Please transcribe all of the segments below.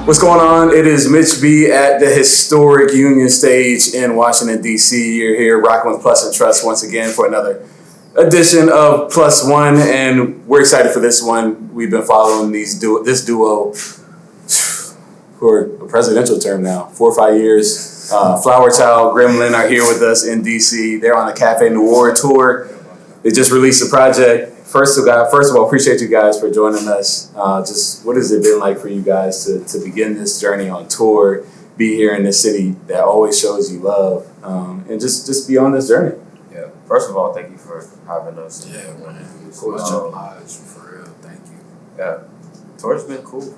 What's going on? It is Mitch B at the historic Union Stage in Washington, D.C. You're here rocking with Plus and Trust once again for another edition of Plus One, and we're excited for this one. We've been following this duo for a presidential term now, 4 or 5 years. Flwr Chyld Grimm Lynn are here with us in D.C. They're on the Cafe Noir tour. They just released a project. First of all, appreciate you guys for joining us. Just what has it been like for you guys to begin this journey on tour, be here in this city that always shows you love, and just be on this journey? Yeah. First of all, thank you for having us. Yeah, man. Of course, for real. Thank you. Yeah. Tour's been cool.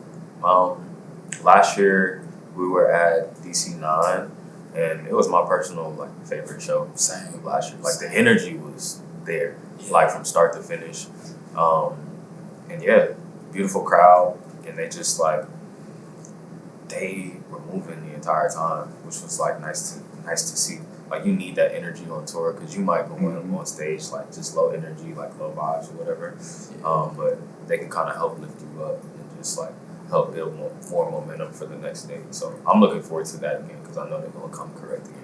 Last year we were at DC 9, and it was my personal favorite show. Same. Last year, the energy was there. Yeah. From start to finish. And yeah, beautiful crowd, and they just they were moving the entire time, which was nice to see. You need that energy on tour because you might go on stage just low energy, low vibes or whatever. Yeah. But they can kind of help lift you up and just help build more momentum for the next day. So I'm looking forward to that again because I know they're gonna come correct again.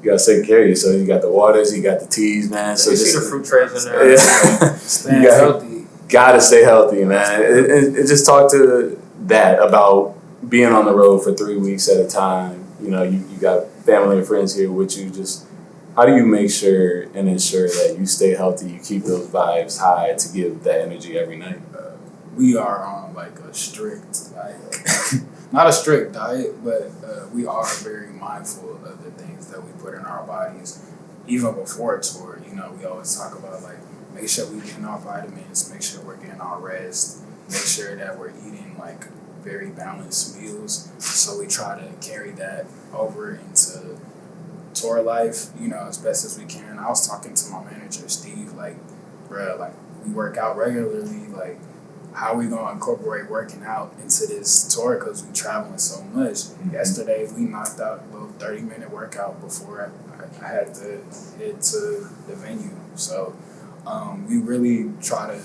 You gotta take care of you. So you got the waters, you got the teas, man. So you see the fruit trays in there. Yeah. Staying healthy. Gotta stay healthy, man. And just talk to that about being on the road for 3 weeks at a time. You know, you got family and friends here with you. Just how do you make sure and ensure that you stay healthy, you keep those vibes high to give that energy every night? We are on a strict, not a strict diet, but we are very mindful of the things that we put in our bodies. Even before a tour, we always talk about make sure we're getting our vitamins, make sure we're getting our rest, make sure that we're eating very balanced meals. So we try to carry that over into tour life, as best as we can. I was talking to my manager, Steve, we work out regularly, how we gonna incorporate working out into this tour because we traveling so much. Mm-hmm. Yesterday we knocked out a little 30-minute workout before I had to head to the venue. So we really try to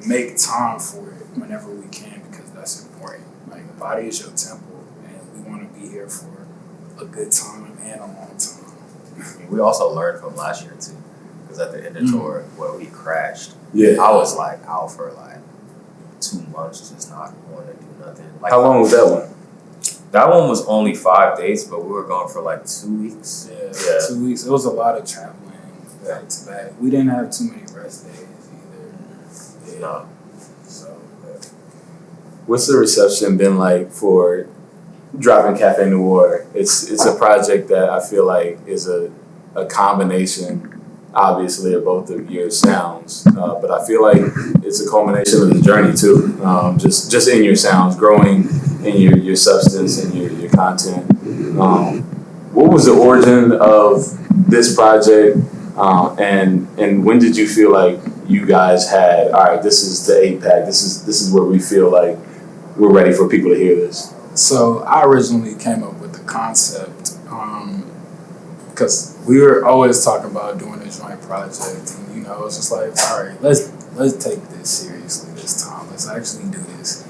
make time for it whenever we can because that's important. The body is your temple, and we want to be here for a good time and a long time. We also learned from last year too, because at the end of the tour where we crashed, I was out for 2 months, just not want to do nothing. How long was that one? That one was only 5 days, but we were gone for 2 weeks. Yeah, 2 weeks. It was a lot of traveling back to back. We didn't have too many rest days either. Yeah. No. So, what's the reception been like for dropping Cafe Noir? It's a project that I feel is a combination, obviously, of both of your sounds, but I feel it's a culmination of the journey too. Just in your sounds, growing in your substance and your content. What was the origin of this project, and when did you feel you guys had, all right, this is the 8-pack. This is where we feel we're ready for people to hear this? So I originally came up with the concept because we were always talking about doing a joint project, and it was just all right, let's take this seriously this time. Let's actually do this.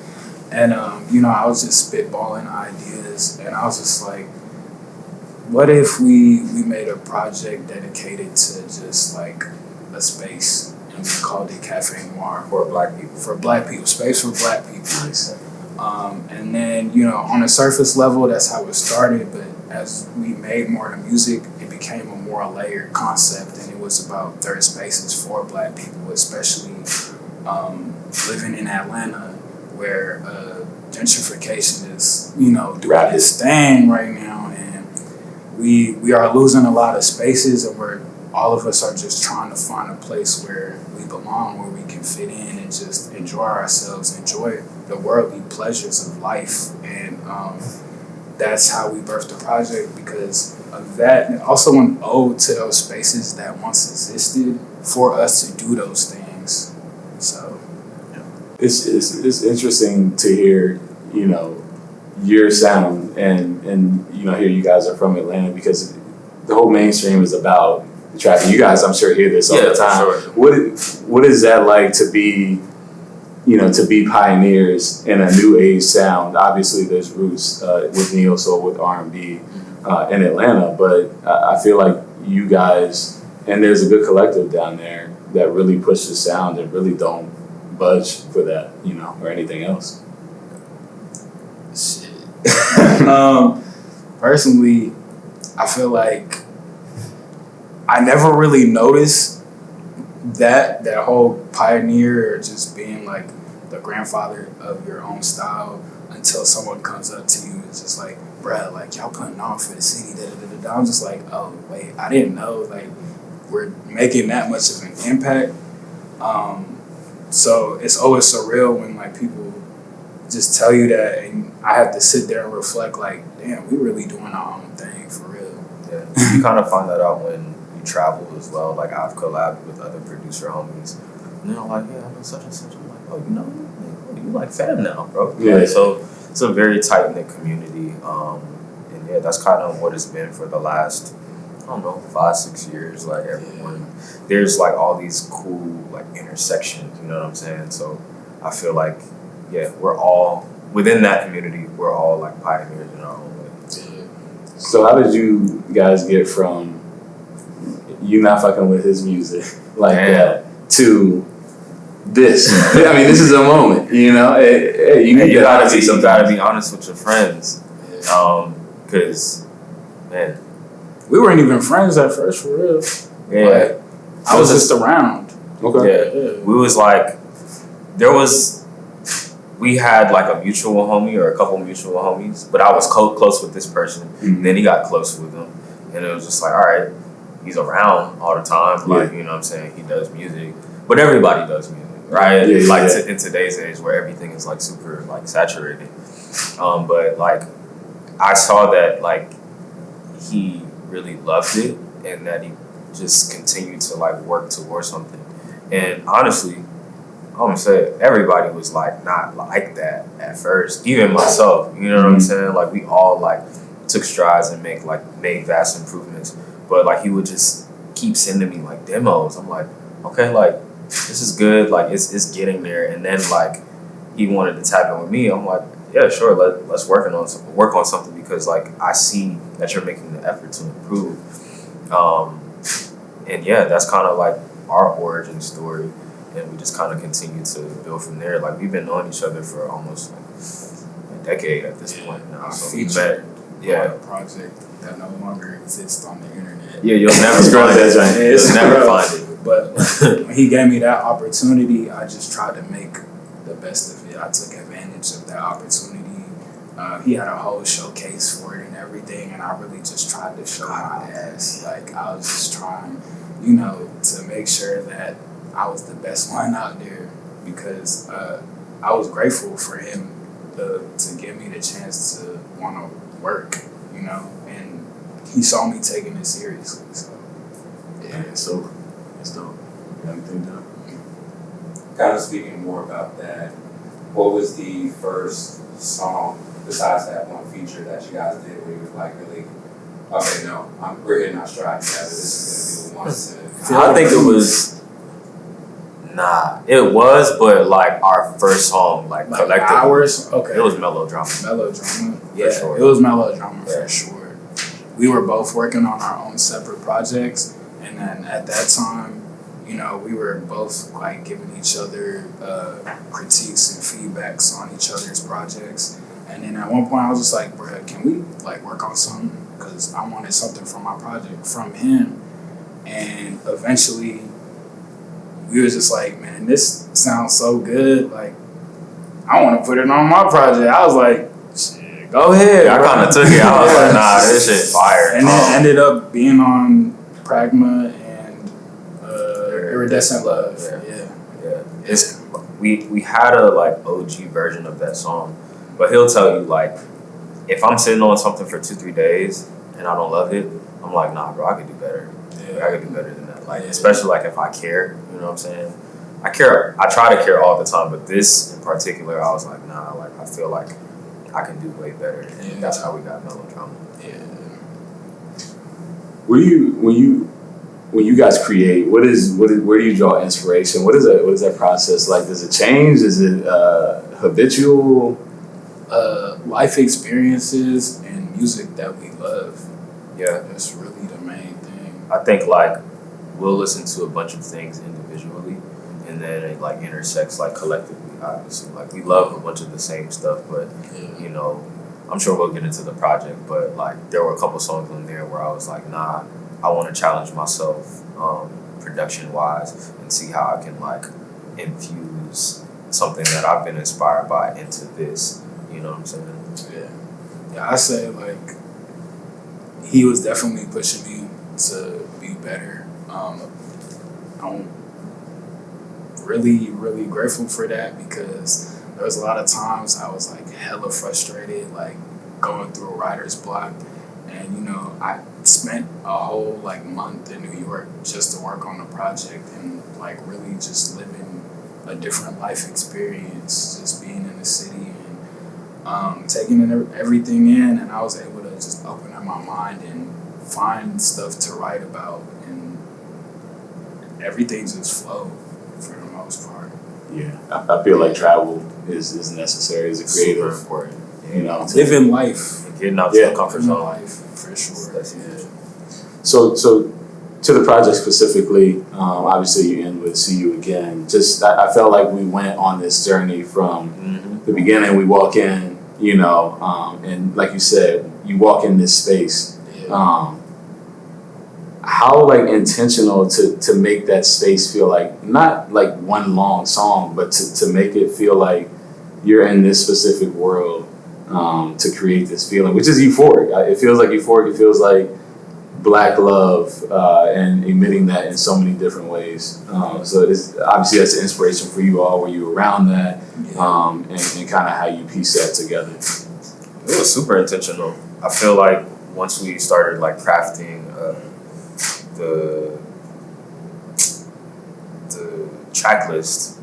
And I was just spitballing ideas, and I was just what if we made a project dedicated to just a space, and we called it Cafe Noir for Black people. For Black people, space for Black people. And then on a surface level, that's how it started. But as we made more of the music, it became a more layered concept, and it was about third spaces for Black people, especially living in Atlanta, where gentrification is doing its thing right now, and we are losing a lot of spaces, and all of us are just trying to find a place where we belong, where we can fit in and just enjoy ourselves, enjoy the worldly pleasures of life. And that's how we birthed the project, because of that. And also an ode to those spaces that once existed for us to do those things. So it's interesting to hear, your sound and here you guys are from Atlanta, because the whole mainstream is about traffic. You guys, I'm sure, hear this all the time. For sure. What is that like to be, to be pioneers in a new age sound. Obviously, there's roots with neo soul, with R&B in Atlanta, but I feel like you guys, and there's a good collective down there that really push the sound and really don't budge for that, or anything else. Shit. Personally, I feel like I never really noticed that whole pioneer or just being like the grandfather of your own style until someone comes up to you and is just like, bruh, like y'all putting on for the city, da da da da. I'm just like, oh wait, I didn't know like we're making that much of an impact. So it's always surreal when like people just tell you that, and I have to sit there and reflect like, damn, we really doing our own thing for real. Yeah, you kind of find that out when you travel as well. Like I've collabed with other producer homies, and they're like, yeah, I know such and such. I'm like, oh, you like fam now, bro. Yeah. Like, so it's a very tight knit community, and yeah, that's kind of what it's been for the last, I don't know, 5-6 years. Like everyone, there's like all these cool like intersections. You know what I'm saying? So I feel like, yeah, we're all within that community. We're all like pioneers in our own way. So how did you guys get from you not fucking with his music like that to this? I mean, this is a moment, you gotta be honest with your friends, because man, we weren't even friends at first for real. Yeah, like, I was just around. Okay. Yeah, we was like, we had like a mutual homie or a couple mutual homies, but I was close with this person. Mm-hmm. Then he got close with him, and it was just like, all right, he's around all the time. Like, you know what I'm saying? He does music, but everybody does music, right? Yeah, in today's age where everything is like super like saturated. But like, I saw that like he really loved it, and that he just continued to like work towards something. And honestly, I'm gonna say everybody was like not like that at first, even myself. You know what I'm saying? Like we all like took strides and made vast improvements. But like he would just keep sending me like demos. I'm like, okay, like this is good. Like it's getting there. And then like he wanted to tap in with me. I'm like, yeah, sure. Let's work on something because like I see that you're making the effort to improve. And yeah, that's kind of like our origin story. And we just kind of continue to build from there. Like we've been knowing each other for almost like a decade at this point now. So we met, a project that no longer exists on the internet. Yeah, you'll never find it. You'll never find it. But like, when he gave me that opportunity, I just tried to make the best of it. I took advantage of that opportunity. He had a whole showcase for it and everything, and I really just tried to show my ass. Like I was just trying, to make sure that I was the best one out there because I was grateful for him to give me the chance to want to work, and he saw me taking it seriously. So, yeah. It's dope. You got anything done? Kind of speaking more about that, what was the first song besides that one feature that you guys did where you was like really, okay, no, we're hitting our stride together. This is going to be the one to... I think it was... Nah, it was, but like our first song, like collectively. Ours? Okay. It was Melodrama. Melodrama? Yeah, for sure. It was Melodrama for sure. We were both working on our own separate projects, and then at that time, we were both like giving each other critiques and feedbacks on each other's projects. And then at one point, I was just like, bruh, can we like work on something? Because I wanted something from my project from him. And eventually, we was just like, man, this sounds so good. Like, I want to put it on my project. I was like, shit, go ahead. Yeah, I kind of took it. I was like, nah, this shit fire. And then ended up being on Pragma and Iridescent Love. Yeah. It's we had a like OG version of that song, but he'll tell you like, if I'm sitting on something for 2-3 days and I don't love it, I'm like, nah, bro, I could do better. Yeah, I could do better than that. Like, especially like if I care, you know what I'm saying? I care. I try to care all the time, but this in particular, I was like, nah. Like, I feel like I can do way better. And that's how we got Melodrama. Yeah. When you when you guys create, where do you draw inspiration? What is that process like? Does it change? Is it habitual? Life experiences and music that we love. Yeah. That's really the main thing. I think like we'll listen to a bunch of things individually, and then it like intersects like collectively. Obviously, like we love a bunch of the same stuff, but you know, I'm sure we'll get into the project. But like there were a couple songs on there where I was like, nah, I want to challenge myself, production wise, and see how I can like infuse something that I've been inspired by into this. You know what I'm saying? Yeah, I say like he was definitely pushing me to be better. I'm really grateful for that, because there was a lot of times I was like hella frustrated, like going through a writer's block, and you know I spent a whole like month in New York just to work on a project and like really just living a different life experience, just being in the city and taking everything in, and I was able to just open up my mind and find stuff to write about, and everything just flowed for the most part. Yeah, I feel like travel is necessary as a creative. Super important. You know, Living life. Getting out to the comfort Living zone. life, for sure. That's huge. So to the project specifically, obviously you end with "See You Again." Just I felt like we went on this journey from the beginning. We walk in, you know, and like you said, you walk in this space. How like intentional to make that space feel like not like one long song, but to make it feel like you're in this specific world, to create this feeling, which is euphoric. It feels like euphoric. It feels like Black love, and emitting that in so many different ways. So it's obviously that's an inspiration for you all. Were you around that, and kind of how you piece that together? It was super intentional. I feel like once we started like crafting the track list,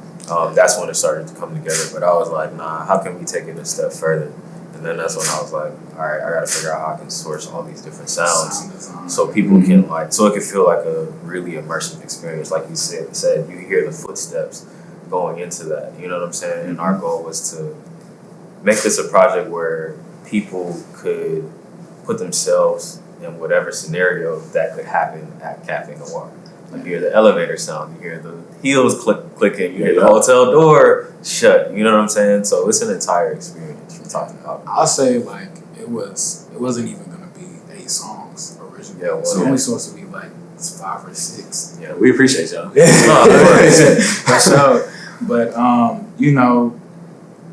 that's when it started to come together. But I was like, nah, how can we take it a step further? And then that's when I was like, all right, I gotta figure out how I can source all these different sounds so people can like, so it can feel like a really immersive experience. Like you said, you hear the footsteps going into that. You know what I'm saying? And our goal was to make this a project where people could put themselves in whatever scenario that could happen at Cafe Noir. Like you hear the elevator sound, you hear the heels clicking, you hear the hotel door shut. You know what I'm saying? So it's an entire experience we're talking about. I'll say like it wasn't even gonna be 8 songs originally. Yeah, it was only supposed to be like 5 or 6. Yeah, we appreciate y'all. For sure. But you know,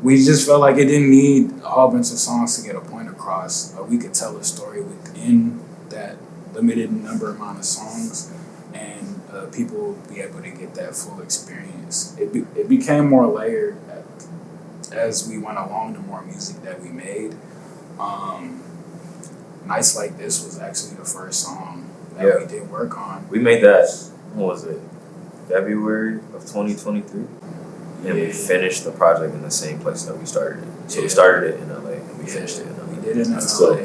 we just felt like it didn't need a whole bunch of songs to get a point across. We could tell a story within that limited amount of songs, and people be able to get that full experience. It became more layered as we went along. The more music that we made, Nights Like This was actually the first song that we did work on. We made that. What was it? February of 2023. And we finished the project in the same place that we started it. So we started it in LA and we finished it in LA. We did it in LA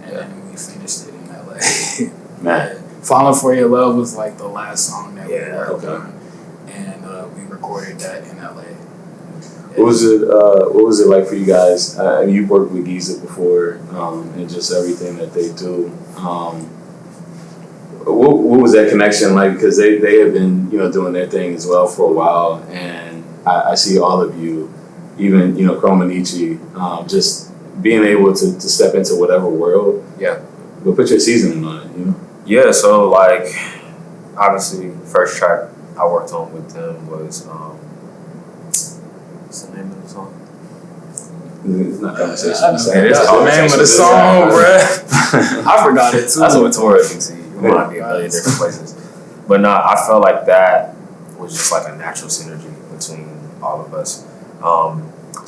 and then we finished it in LA. Man. Falling For Your Love was like the last song that we worked on, and we recorded that in LA. What was it like for you guys? You worked with Giza before, and just everything that they do. What was that connection like? Because they have been, you know, doing their thing as well for a while, and I see all of you, even, you know, Chromanichi, just being able to step into whatever world. Yeah. But put your seasoning on it, you know? Yeah, so like, obviously, first track I worked on with them was, what's the name of the song? It's not conversation. It's the name of the song, bruh. I forgot it too. That's what Tora can see. It might be a million different places. But nah, I felt like that was just like a natural synergy between all of us.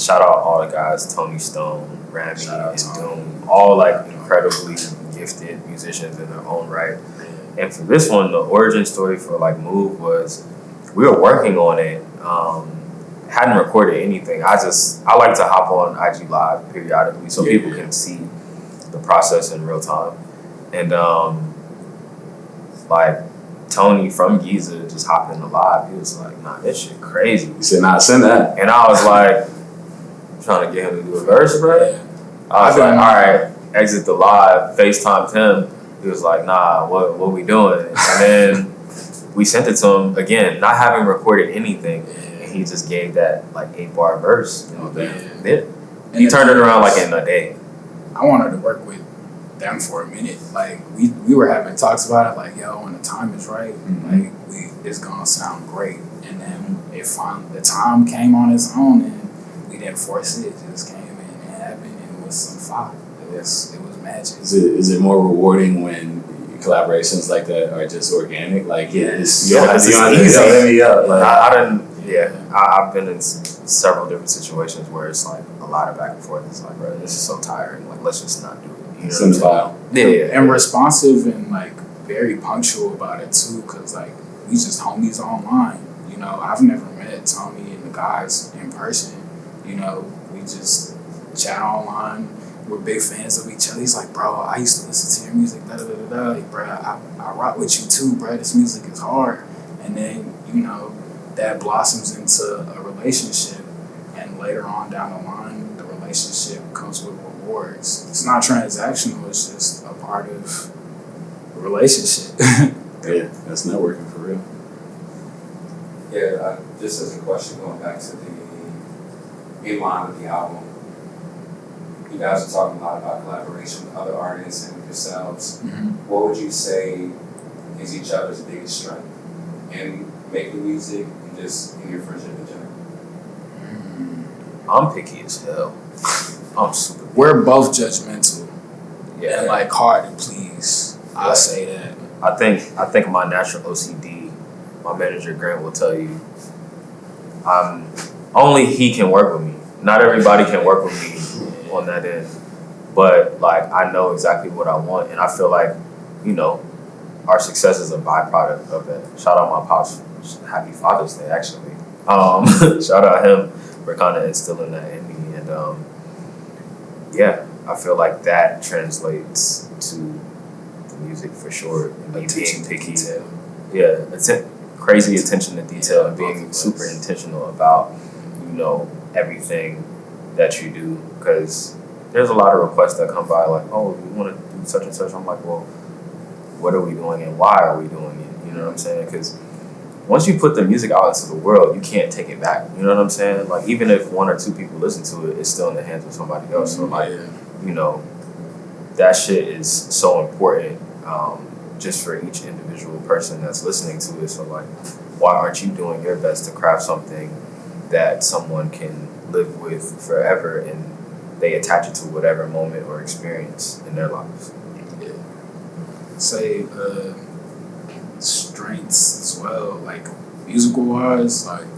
Shout out all the guys, Tony Stone, Rami, and Doom, all like incredibly gifted musicians in their own right. And for this one, the origin story for like Move was we were working on it, hadn't recorded anything. I like to hop on IG Live periodically so people can see the process in real time. And like Tony from Giza just hopped in the live. He was like, nah, this shit crazy. He said, nah, send that. And I was like, trying to get him to do a verse, bro. Yeah. I was like, all right, exit the live, FaceTimed him. He was like, nah, what we doing? And then we sent it to him again, not having recorded anything. And he just gave that like 8-bar verse. You know, Yeah. He turned it around like in a day. I wanted to work with them for a minute. Like we were having talks about it. Like, yo, when the time is right, like it's gonna sound great. And then the time came on its own, and we didn't force it. It just came in and happened, and it was some fire. It was magic. Is it more rewarding when collaborations like that are just organic? Like, Yes. you don't have to hit me up. Like, I didn't. Yeah, I've been in several different situations where it's like a lot of back and forth. It's like, bro, this is so tiring. Like, let's just not do it. You know Sims file. Yeah. And responsive and like very punctual about it too, cause like we just homies online. You know, I've never met Tony and the guys in person. You know, we just chat online. We're big fans of each other. He's like, bro, I used to listen to your music, da da da da. Like, bro, I rock with you too, bro. This music is hard. And then, you know, that blossoms into a relationship, and later on down the line, the relationship comes with rewards. It's not transactional, it's just a part of the relationship. Yeah, that's networking for real. Yeah, just as a question, going back to the inline of the album, you guys are talking a lot about collaboration with other artists and yourselves. What would you say is each other's biggest strength in making music and just in your friendship in general? I'm picky as hell. I'm super. We're both judgmental Yeah. and like hard to please. I'll say that. I think my natural OCD, my manager Grant will tell you, only he can work with me. Not everybody can work with me on that end. But like I know exactly what I want, and I feel like, you know, our success is a byproduct of that. Shout out my pops. Happy Father's Day, actually. Shout out him for kind of instilling that in me, and yeah, I feel like that translates to the music for sure. And me being picky, yeah, crazy attention to detail, and being super intentional about, you know, everything that you do, because there's a lot of requests that come by like, oh, you want to do such and such. I'm like, well, what are we doing and why are we doing it? You know what I'm saying? Because once you put the music out into the world, you can't take it back. You know what I'm saying? Like, even if 1 or 2 people listen to it, it's still in the hands of somebody else. So like, you know, that shit is so important, just for each individual person that's listening to it. So like, why aren't you doing your best to craft something that someone can live with forever, and they attach it to whatever moment or experience in their lives? Say strengths as well, like musical wise, like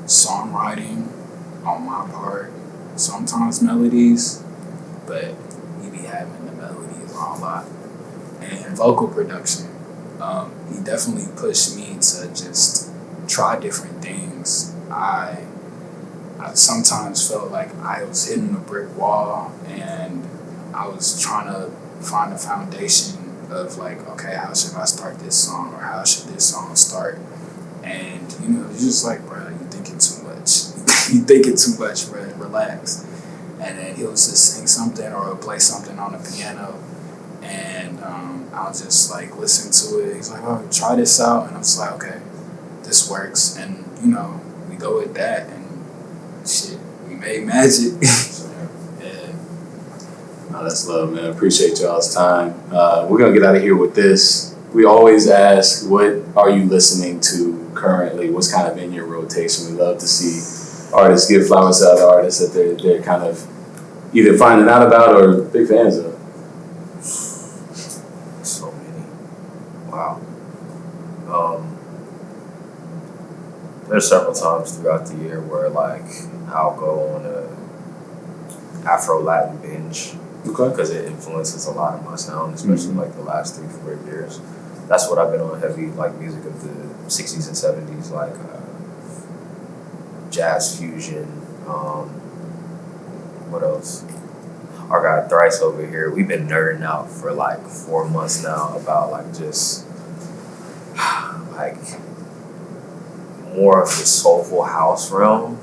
songwriting on my part, sometimes melodies, but we be having the melodies on a lot, and vocal production. He definitely pushed me to just try different things. I sometimes felt like I was hitting a brick wall, and I was trying to find a foundation of like, okay, how should I start this song, or how should this song start? And you know, it's just like, bro, you thinking too much. You thinking too much, bro. Relax. And then he'll just sing something, or he'll play something on the piano, and I'll just like listen to it. He's like, oh, try this out, and I'm just like, okay, this works, and you know, we go with that, and shit, we made magic. Yeah. Oh, that's love, man. Appreciate y'all's time. We're gonna get out of here with this. We always ask, what are you listening to currently? What's kind of in your rotation? We love to see artists give flowers to other artists that they're kind of either finding out about or big fans of. So many. Wow. There's several times throughout the year where like I'll go on a Afro-Latin binge. Okay. Because it influences a lot of my sound, especially like the last 3-4 years. That's what I've been on, heavy like music of the 60s and 70s, like jazz fusion. What else? Our guy Thrice over here, we've been nerding out for like 4 months now about like just like more of the soulful house realm.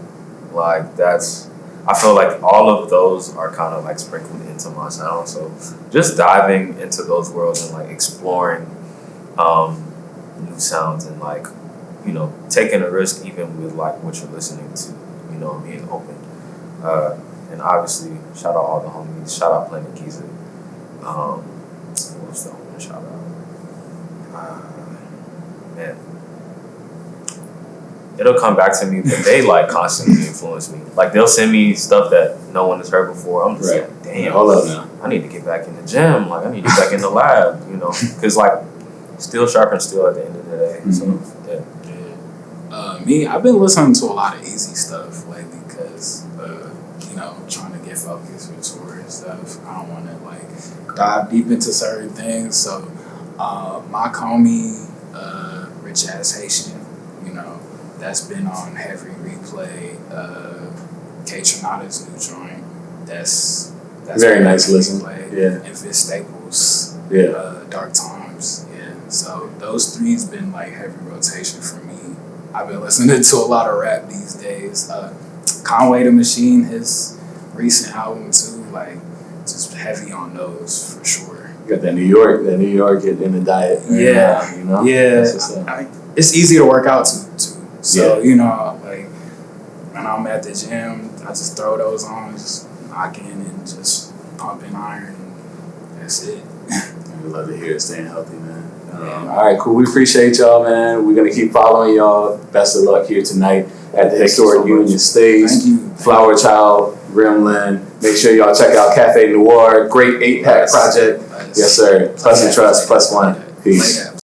Like that's, I feel like all of those are kind of like sprinkled into my sound. So just diving into those worlds and like exploring new sounds and like, you know, taking a risk even with like what you're listening to, you know, being open. And obviously, shout out all the homies. Shout out Planet Giza. What was the one shout out? Man, it'll come back to me, but they like constantly influence me. Like they'll send me stuff that no one has heard before. I'm just like, damn, hold up now. I need to get back in the gym. Like I need to get back in the lab. You know, because like still sharp and still at the end of the day. Mm-hmm. So yeah. Me, I've been listening to a lot of easy stuff lately because, you know, trying to get focused with tour and stuff. I don't want to like dive deep into certain things. So, my homie, Rich Ass Haitian, you know, that's been on heavy replay. K Tronada's new joint. That's Very nice listen. Replay. Yeah. And Vince Staples. Yeah. Dark Times. Yeah. So those three's been like heavy rotation for me. I've been listening to a lot of rap these days. Conway the Machine, his recent album too, like just heavy on those for sure. You got that New York in the diet. Yeah, you know. yeah. That's what's up. It's easy to work out to too. So Yeah. you know, like when I'm at the gym, I just throw those on, just knock in and just pumping iron. And that's it. We love to hear it. Staying healthy, man. All right, cool. We appreciate y'all, man. We're gonna keep following y'all. Best of luck here tonight at the historic Union stage. Thank you. Flwr Chyld Grimm Lynn. Make sure y'all check out Cafe Noir. Great 8-pack project. Yes, sir. Plus and trust. +1. Peace.